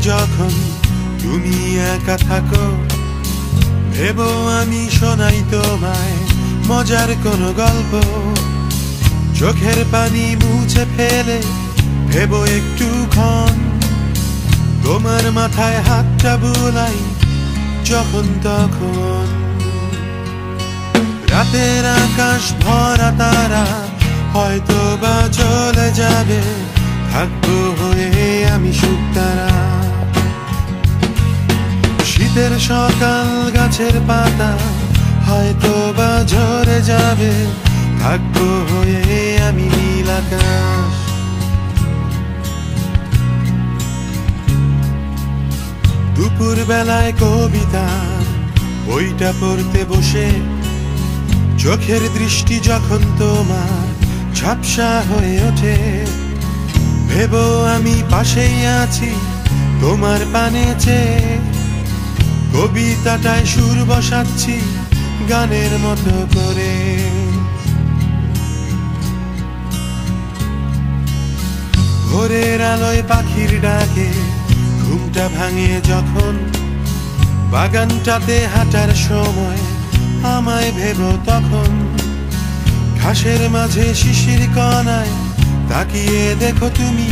যখন তুমি একা থাকো, ভেবো আমি শোনাই তোমায় মজার কোনো গল্প। চোখের পানি মুছে ফেলে ভেবো একটুক্ষণ, তোমার মাথায় হাতটা বুলাই যখন তখন। রাতের আকাশ ভরা তারা হয়তো বা চলে যাবে, থাকবো হয়ে আমি শুকতারা। শীতের সকাল গাছের পাতা হয়তো বা ঝরে যাবে, থাকবো হয়ে আমি নীল আকাশ। দুপুর বেলায় কবিতা বইটা পড়তে বসে, চোখের দৃষ্টি যখন তোমার ঝাপসা হয়ে ওঠে, ভেবো আমি পাশেই আছি তোমার পানে চেয়ে। কবিতাটায় সুর বসাচ্ছি গানের মতো করে। ভোরের আলোয় পাখির ডাকে ঘুমটা ভাঙে যখন, বাগানটাতে হাঁটার সময় আমায় ভেবো তখন। ঘাসের মাঝে শিশির কণায় তাকিয়ে দেখো তুমি।